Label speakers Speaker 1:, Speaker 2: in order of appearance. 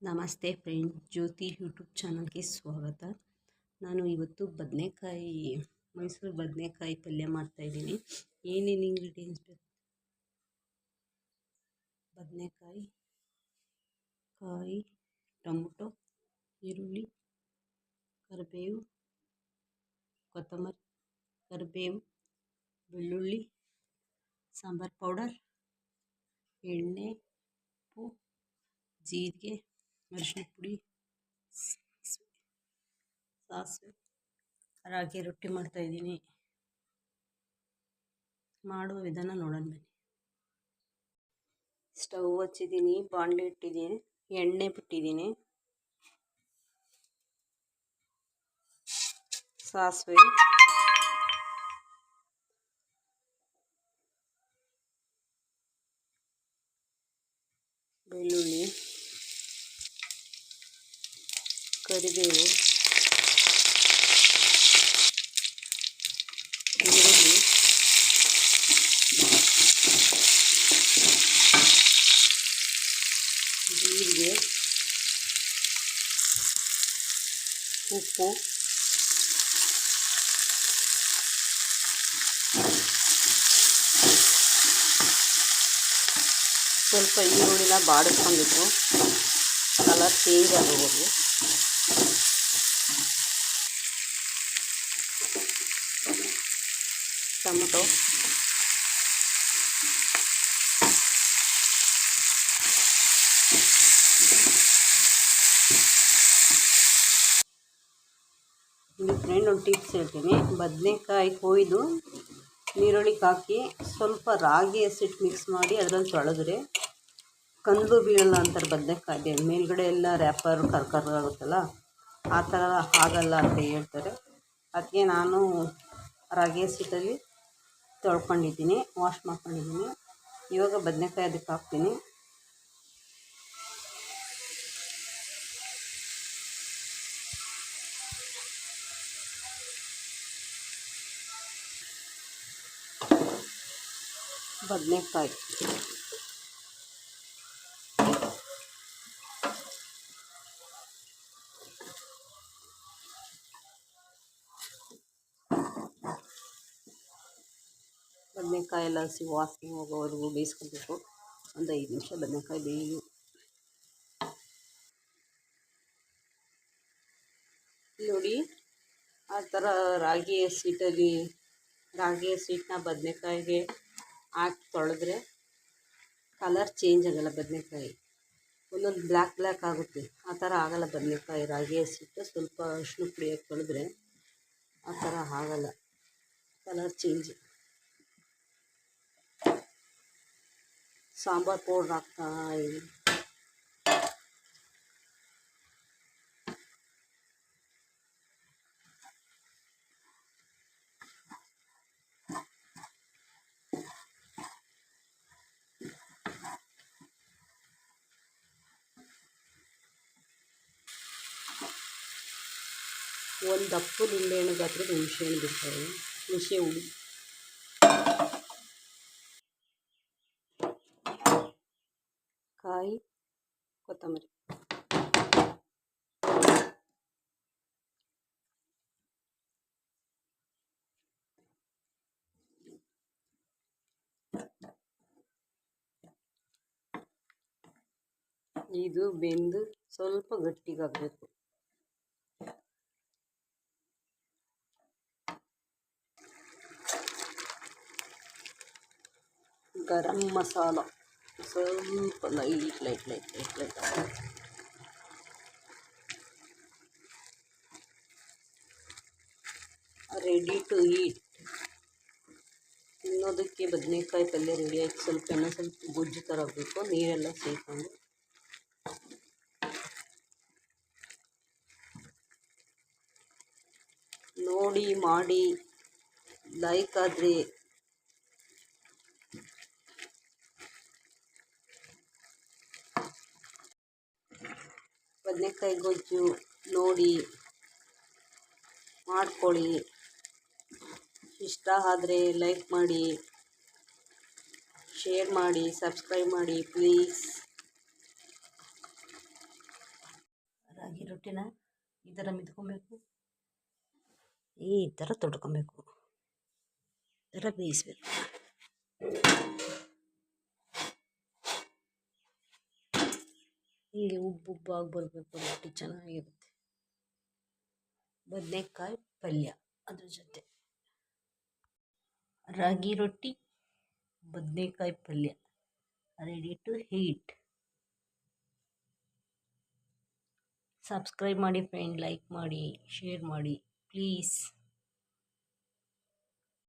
Speaker 1: ನಮಸ್ತೆ ಫ್ರೆಂಡ್, ಜ್ಯೋತಿ ಯೂಟ್ಯೂಬ್ ಚಾನಲ್ಗೆ ಸ್ವಾಗತ. ನಾನು ಇವತ್ತು ಮೈಸೂರು ಬದನೆಕಾಯಿ ಪಲ್ಯ ಮಾಡ್ತಾಯಿದ್ದೀನಿ. ಏನೇನು ಇಂಗ್ರೀಡಿಯೆಂಟ್ಸ್ ಬೇಕು? ಬದನೆಕಾಯಿ, ಕಾಯಿ, ಟೊಮೊಟೊ, ಈರುಳ್ಳಿ, ಕರಿಬೇವು, ಕೊತ್ತಂಬರಿ, ಕರಿಬೇವು, ಬೆಳ್ಳುಳ್ಳಿ, ಸಾಂಬಾರು ಪೌಡರ್, ಎಣ್ಣೆ, ಉಪ್ಪು, ಜೀರಿಗೆ, ಅರಿಶಿನ ಪುಡಿ, ಸಾಸಿವೆ. ರಾಗಿ ರೊಟ್ಟಿ ಮಾಡ್ತಾಯಿದ್ದೀನಿ. ಮಾಡುವ ವಿಧಾನ ನೋಡೋಣ ಬನ್ನಿ. ಸ್ಟವ್ ಹಚ್ಚಿದ್ದೀನಿ, ಬಾಣಲೆ ಇಟ್ಟಿದ್ದೀನಿ, ಎಣ್ಣೆ ಬಿಟ್ಟಿದ್ದೀನಿ, ಸಾಸಿವೆ, ಬೆಳ್ಳುಳ್ಳಿ, ಕರಿಬೇವು, ಈರುಳ್ಳಿ, ಜೀರಿಗೆ, ಉಪ್ಪು, ಸ್ವಲ್ಪ ಈರುಳ್ಳಿನ ಬಾಡಿಸ್ಕೊಂಡ್ಬಿಟ್ಟು ಕಲರ್ ಚೇಂಜ್ ಆಗೋವರೆಗೂ. ಟೊಮೊಟೊ, ಇಲ್ಲಿ ಫ್ರೆಂಡ್ ಒಂದು ಟಿಪ್ಸ್ ಹೇಳ್ತೀನಿ. ಬದನೆಕಾಯಿ ಕೊಯ್ದು ನೀರೊಳಗೆ ಹಾಕಿ ಸ್ವಲ್ಪ ರಾಗಿ ಹಸಿಟ್ಟು ಮಿಕ್ಸ್ ಮಾಡಿ ಅದರಲ್ಲಿ ತೊಳೆದ್ರೆ ಕಂದು ಬೀಳಲ್ಲ ಅಂತಾರೆ. ಬದನೆಕಾಯಿ ಮೇಲ್ಗಡೆ ಎಲ್ಲ ರ್ಯಾಪರ್ ಕರ್ಕರ್ಗಾಗುತ್ತಲ್ಲ, ಆ ಥರ ಆಗಲ್ಲ ಅಂತ ಹೇಳ್ತಾರೆ. ಅದಕ್ಕೆ ನಾನು ರಾಗಿ ಹಸಿಟ್ಟಲ್ಲಿ ತೊಳ್ಕೊಂಡಿದ್ದೀನಿ, ವಾಶ್ ಮಾಡ್ಕೊಂಡಿದ್ದೀನಿ. ಇವಾಗ ಬದನೆಕಾಯಿ ಅದಕ್ಕೆ ಹಾಕ್ತೀನಿ. ಬದನೆಕಾಯಿ ಎಲ್ಲ ಹಸಿ ವಾಸನೆ ಹೋಗೋವರೆಗೂ ಬೇಯಿಸ್ಕೊಬೇಕು. ಒಂದು 5 ನಿಮಿಷ ಬದನೆಕಾಯಿ ಬೇಯಿ. ನೋಡಿ, ಆ ಥರ ರಾಗಿ ಹಸಿಟ್ಟನ್ನ ಬದನೆಕಾಯಿಗೆ ಹಾಕಿ ತೊಳೆದ್ರೆ ಕಲರ್ ಚೇಂಜ್ ಆಗೋಲ್ಲ. ಬದನೆಕಾಯಿ ಒಂದೊಂದು ಬ್ಲ್ಯಾಕ್ ಆಗುತ್ತೆ, ಆ ಥರ ಆಗೋಲ್ಲ. ಬದನೆಕಾಯಿ ರಾಗಿ ಹಸಿಟ್ಟು ಸ್ವಲ್ಪ ಅರಿಶಿನ ಪುಡಿ ಹಾಕಿ ತೊಳೆದ್ರೆ ಆ ಥರ ಆಗೋಲ್ಲ, ಕಲರ್ ಚೇಂಜ್. ಸಾಂಬಾರು ಪೌಡ್ರ್ ಹಾಕ್ತಾಯಿದ್ದೀನಿ. ಒಂದು ದಪ್ಪು ನಿಂಬೆಹಣ್ಣು ಗಾತ್ರದ ಹುಣಸೆಹಣ್ಣು ಬಿಡ್ತಾರೆ, ಹುಣಸೆ ಹುಳಿ, ಕಾಯಿ, ಕೊತ್ತಂಬರಿ. ಇದು ಬೆಂದು ಸ್ವಲ್ಪ ಗಟ್ಟಿಗಾಗಬೇಕು. ಗರಂ ಮಸಾಲ ಸ್ವಲ್ಪ ಲೈಟ್ ರೆಡಿ ಟು ಈಟ್. ತಿನ್ನೋದಕ್ಕೆ ಬದನೆಕಾಯಿ ಪಲ್ಯ ರೆಡಿ ಆಯ್ತು. ಸ್ವಲ್ಪ ಗೊಜ್ಜು ಥರ ಆಗಬೇಕು, ನೀರೆಲ್ಲ ಸೇರಿಕೊಂಡು. ನೋಡಿ, ಮಾಡಿ, ಲೈಕ್ ಆದರೆ ಬದನೆಕಾಯಿ ಗೊಜ್ಜು ನೋಡಿ ಮಾಡ್ಕೊಳ್ಳಿ. ಇಷ್ಟ ಆದರೆ ಲೈಕ್ ಮಾಡಿ, ಶೇರ್ ಮಾಡಿ, ಸಬ್ಸ್ಕ್ರೈಬ್ ಮಾಡಿ ಪ್ಲೀಸ್. ರಾಗಿ ರೊಟ್ಟಿನ ಈ ಥರ ಮಿದ್ಕೊಬೇಕು, ಈ ಥರ ತೊಡ್ಕೊಬೇಕು, ಈ ಥರ ಬೇಯಿಸ್ಬೇಕು. ಹೀಗೆ ಉಬ್ಬುಬ್ಬಾಗಿ ಬರಬೇಕು, ರೊಟ್ಟಿ ಚೆನ್ನಾಗಿರುತ್ತೆ. ಬದನೆಕಾಯಿ ಪಲ್ಯ ಅದ್ರ ಜೊತೆ ರಾಗಿ ರೊಟ್ಟಿ, ಬದನೆಕಾಯಿ ಪಲ್ಯ ರೆಡಿ ಟು ಹೀಟ್. ಸಬ್ಸ್ಕ್ರೈಬ್ ಮಾಡಿ ಫ್ರೆಂಡ್, ಲೈಕ್ ಮಾಡಿ, ಶೇರ್ ಮಾಡಿ ಪ್ಲೀಸ್.